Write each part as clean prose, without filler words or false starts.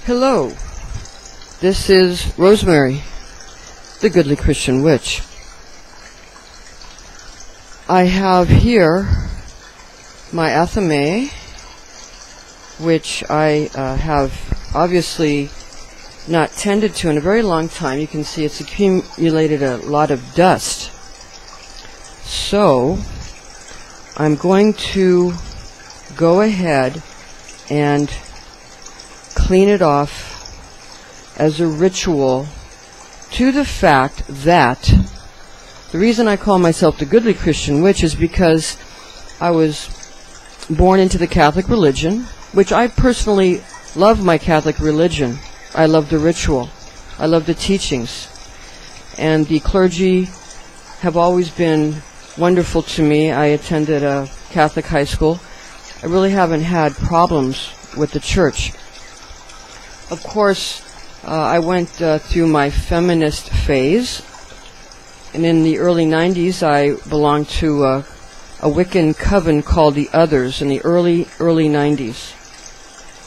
Hello, this is Rosemary, the Goodly Christian Witch. I have here my athame, which I have obviously not tended to in a very long time. You can see it's accumulated a lot of dust. So I'm going to go ahead and clean it off as a ritual to the fact that the reason I call myself the Goodly Christian Witch is because I was born into the Catholic religion, which I personally love my Catholic religion. I love the ritual. I love the teachings. And the clergy have always been wonderful to me. I attended a Catholic high school. I really haven't had problems with the church. Of course, I went through my feminist phase, and in the early 90s I belonged to a Wiccan coven called the Others, in the early 90s,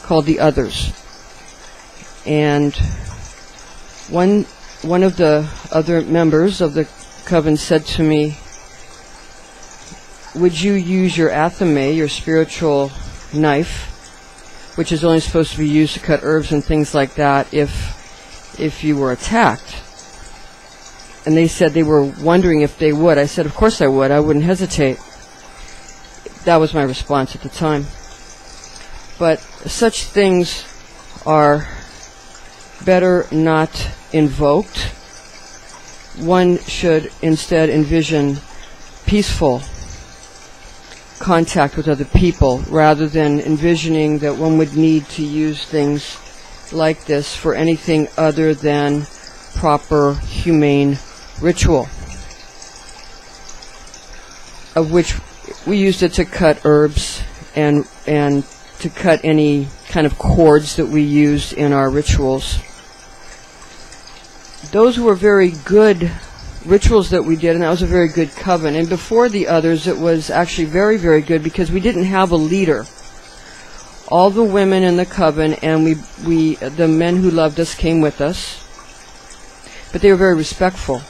called the Others. And one of the other members of the coven said to me, would you use your athame, your spiritual knife, which is only supposed to be used to cut herbs and things like that, if you were attacked? And they said they were wondering if they would. I said, of course I would. I wouldn't hesitate. That was my response at the time. But such things are better not invoked. One should instead envision peaceful contact with other people rather than envisioning that one would need to use things like this for anything other than proper humane ritual, of which we used it to cut herbs and to cut any kind of cords that we used in our rituals. Those were very good rituals that we did, and that was a very good coven. And before the Others, it was actually very, very good because we didn't have a leader. All the women in the coven and the men who loved us came with us, but they were very respectful,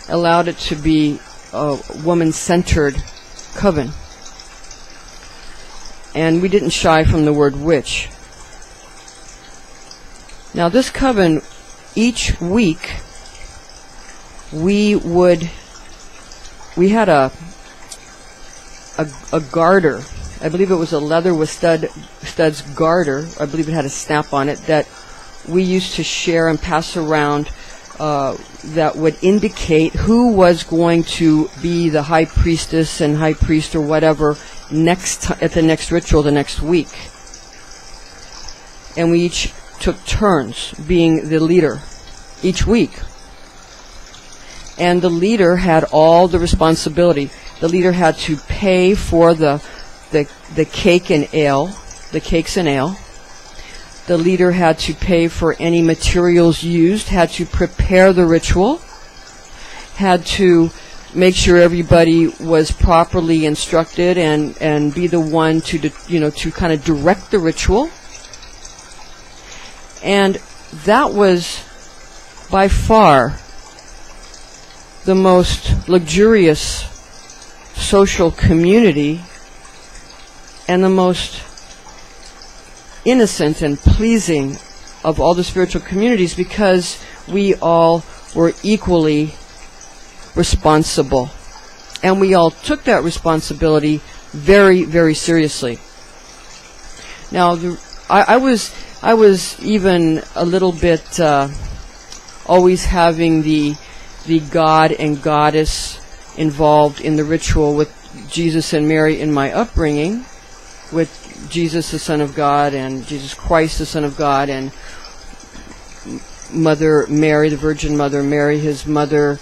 allowed it to be a woman-centered coven. And we didn't shy from the word witch. Now this coven, each week, we had a garter. I believe it was a leather with studs garter. I believe it had a snap on it that we used to share and pass around, that would indicate who was going to be the high priestess and high priest or whatever at the next ritual the next week. And we each took turns being the leader each week. And the leader had all the responsibility. The leader had to pay for the cake and ale, the cakes and ale. The leader had to pay for any materials used, had to prepare the ritual, had to make sure everybody was properly instructed and be the one to kind of direct the ritual. And that was by far the most luxurious social community and the most innocent and pleasing of all the spiritual communities, because we all were equally responsible. And we all took that responsibility very, very seriously. Now, I was even a little bit always having the god and goddess involved in the ritual with Jesus and Mary in my upbringing, with Jesus the Son of God and Jesus Christ the Son of God and Mother Mary, the Virgin Mother Mary, his mother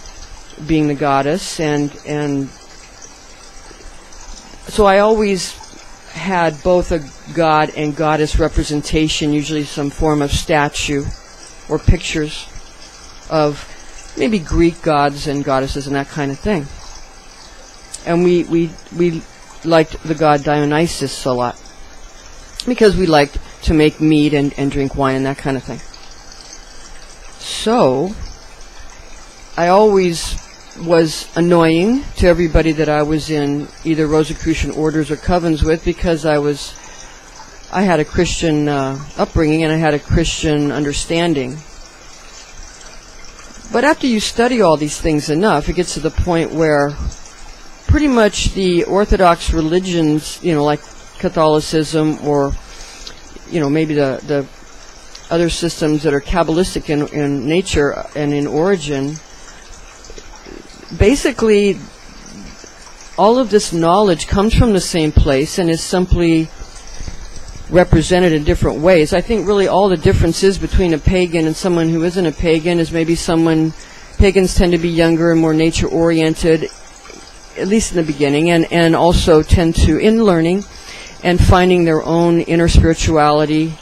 being the goddess, and so I always had both a god and goddess representation, usually some form of statue or pictures of maybe Greek gods and goddesses and that kind of thing. And we liked the god Dionysus a lot, because we liked to make mead and drink wine and that kind of thing. So I always was annoying to everybody that I was in either Rosicrucian orders or covens with, because I had a Christian upbringing and I had a Christian understanding. But after you study all these things enough, it gets to the point where pretty much the Orthodox religions, like Catholicism or, maybe the other systems that are Kabbalistic in nature and in origin, basically all of this knowledge comes from the same place and is simply represented in different ways. I think really all the differences between a pagan and someone who isn't a pagan is maybe pagans tend to be younger and more nature oriented, at least in the beginning, and also tend to, in learning and finding their own inner spirituality,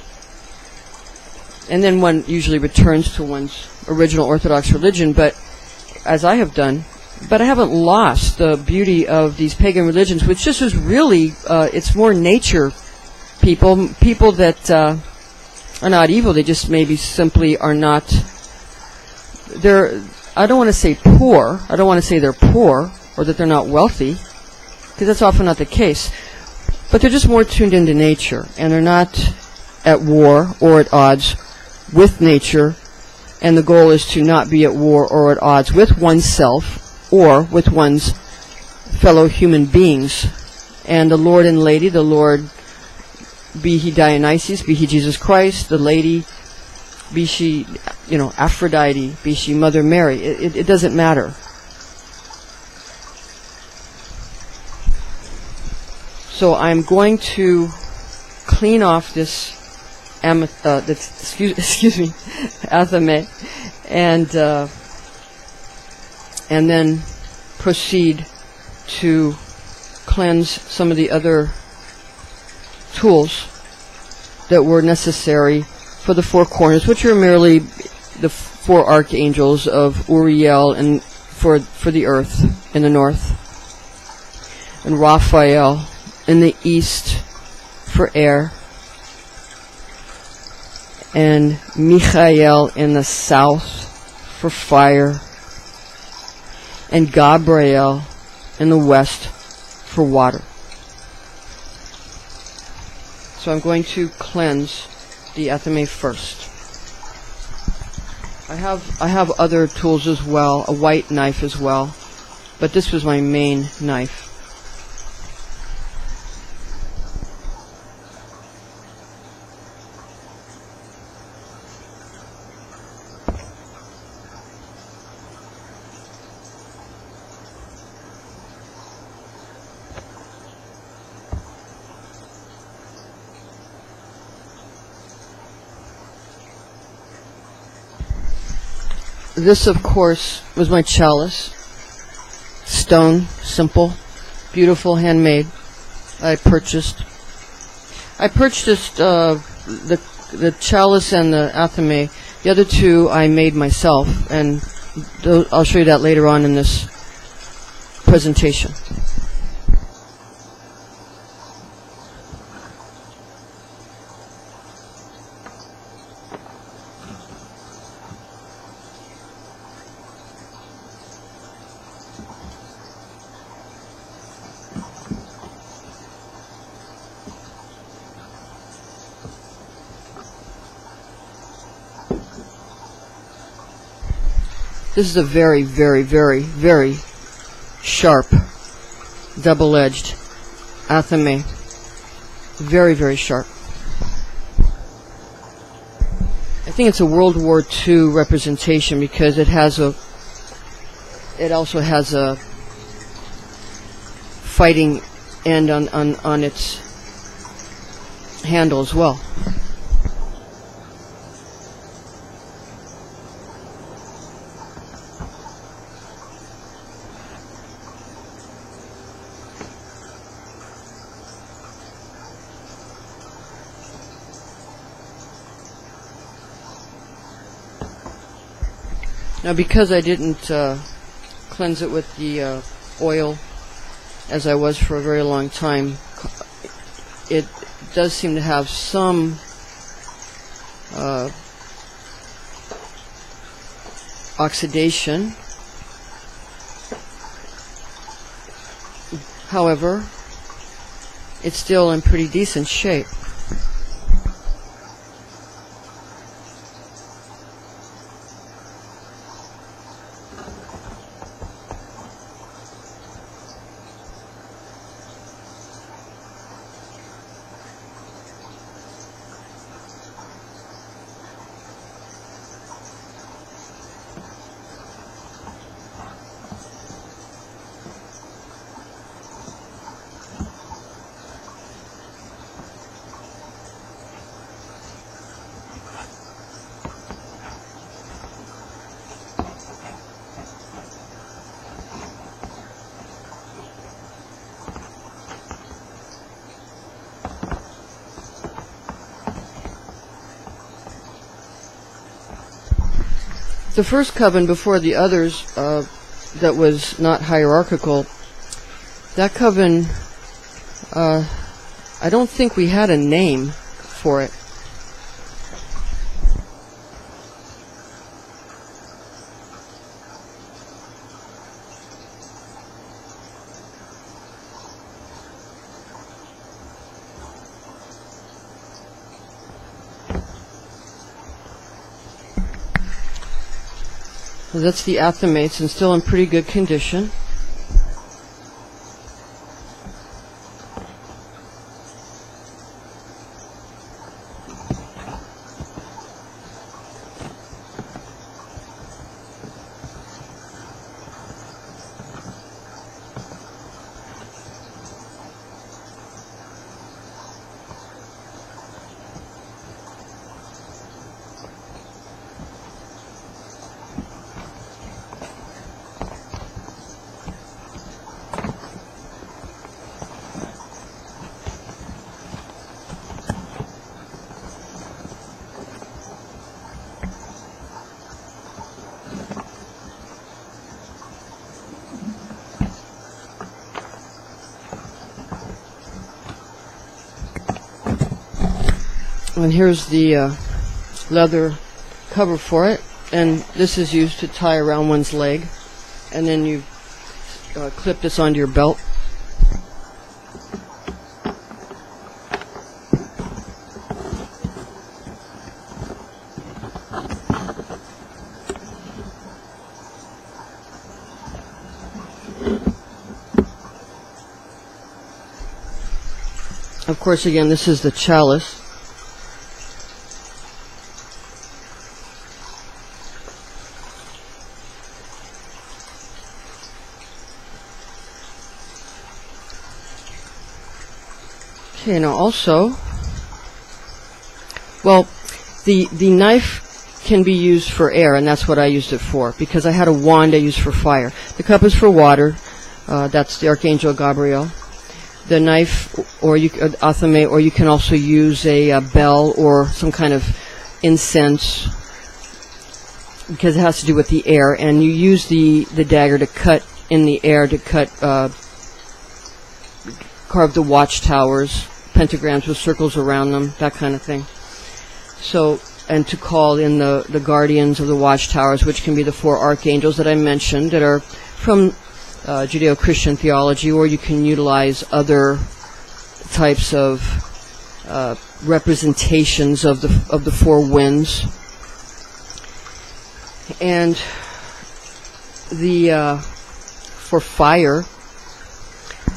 and then one usually returns to one's original Orthodox religion, but as I have done. But I haven't lost the beauty of these pagan religions, which just is really, it's more nature people that are not evil. They just maybe simply are not, I don't want to say poor. I don't want to say they're poor or that they're not wealthy, because that's often not the case. But they're just more tuned into nature, and they're not at war or at odds with nature, and the goal is to not be at war or at odds with oneself or with one's fellow human beings. And the Lord and Lady, the Lord, be he Dionysus, be he Jesus Christ, the Lady, be she, Aphrodite, be she Mother Mary, it doesn't matter. So I'm going to clean off this athame, and then proceed to cleanse some of the other tools that were necessary for the four corners, which are merely the four archangels of Uriel and for the earth in the north, and Raphael in the east for air, and Michael in the south for fire, and Gabriel in the west for water. So I'm going to cleanse the athame first. I have other tools as well, a white knife as well, but this was my main knife. This, of course, was my chalice. Stone, simple, beautiful, handmade. I purchased the chalice and the athame. The other two I made myself, and I'll show you that later on in this presentation. This is a very, very, very, very sharp, double-edged athame. Very, very sharp. I think it's a World War II representation because it also has a fighting end on its handle as well. Now, because I didn't cleanse it with the oil, as I was for a very long time, it does seem to have some oxidation. However, it's still in pretty decent shape. The first coven before the others that was not hierarchical, that coven, I don't think we had a name for it. So that's the athamates, and still in pretty good condition. And here's the leather cover for it, and this is used to tie around one's leg, and then you clip this onto your belt. Of course, again, this is the chalice. Okay, now also, well, the knife can be used for air, and that's what I used it for, because I had a wand I used for fire. The cup is for water. That's the Archangel Gabriel. The knife, or athamate, or you can also use a bell or some kind of incense, because it has to do with the air, and you use the dagger to cut in the air, to carve the watchtowers, pentagrams with circles around them, that kind of thing. So, and to call in the guardians of the watchtowers, which can be the 4 archangels that I mentioned, that are from Judeo-Christian theology, or you can utilize other types of representations of the 4 winds. And for fire,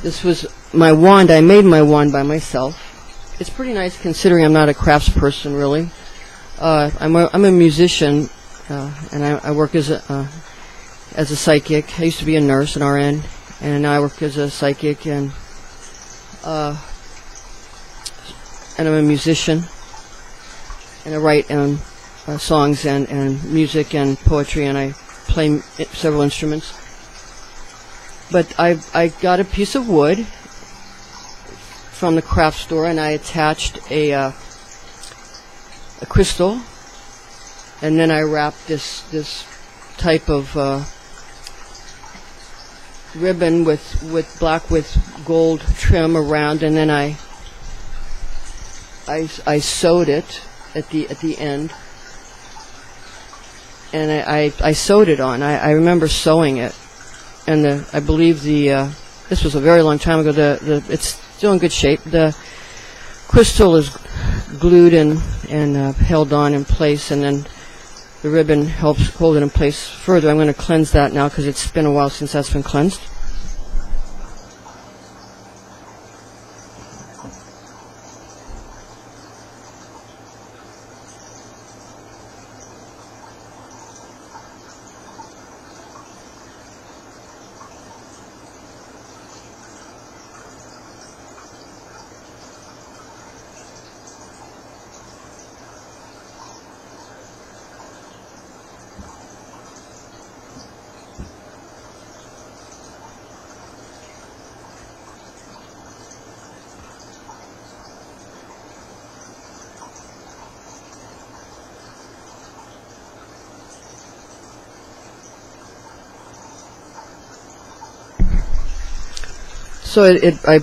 this was my wand. I made my wand by myself. It's pretty nice considering I'm not a craftsperson, really. I'm a musician, and I work as a psychic. I used to be a nurse, an RN, and now I work as a psychic, and I'm a musician, and I write songs and music and poetry, and I play several instruments. But I got a piece of wood from the craft store, and I attached a crystal, and then I wrapped this type of ribbon with black with gold trim around, and then I sewed it at the end, and I sewed it on. I remember sewing it, and I believe this was a very long time ago. It's still in good shape. The crystal is glued and held on in place, and then the ribbon helps hold it in place further. I'm going to cleanse that now because it's been a while since that's been cleansed. So I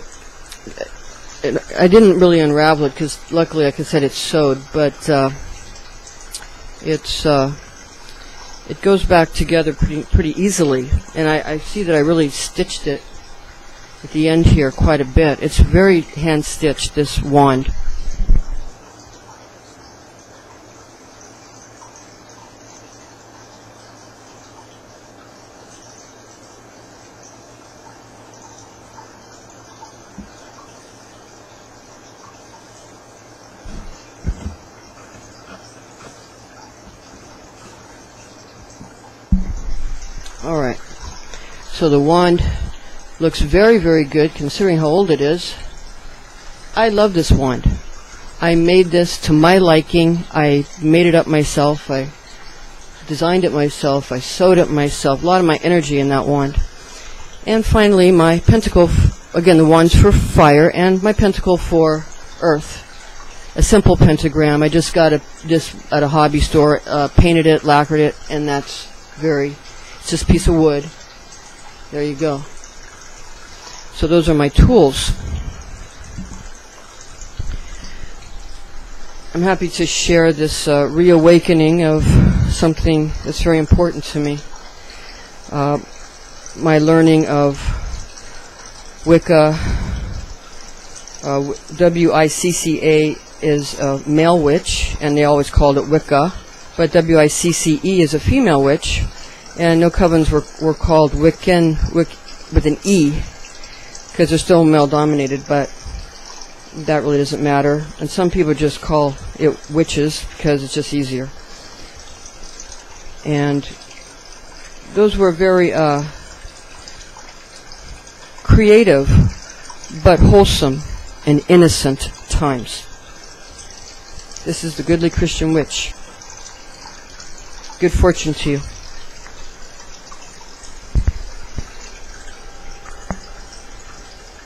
didn't really unravel it because luckily, like I said, it's sewed, but it goes back together pretty easily, and I see that I really stitched it at the end here quite a bit. It's very hand stitched, this wand. Alright, so the wand looks very, very good considering how old it is. I love this wand. I made this to my liking. I made it up myself. I designed it myself. I sewed it myself. A lot of my energy in that wand. And finally, my pentacle, again, the wand's for fire, and my pentacle for earth. A simple pentagram. I just got this at a hobby store, painted it, lacquered it, and that's it's just a piece of wood. There you go. So those are my tools. I'm happy to share this reawakening of something that's very important to me. My learning of Wicca, Wicca is a male witch, and they always called it Wicca, but Wicce is a female witch. And no Covens were called WiccEn with an E because they're still male-dominated, but that really doesn't matter. And some people just call it witches because it's just easier. And those were very creative but wholesome and innocent times. This is the Goodly Christian Witch. Good fortune to you.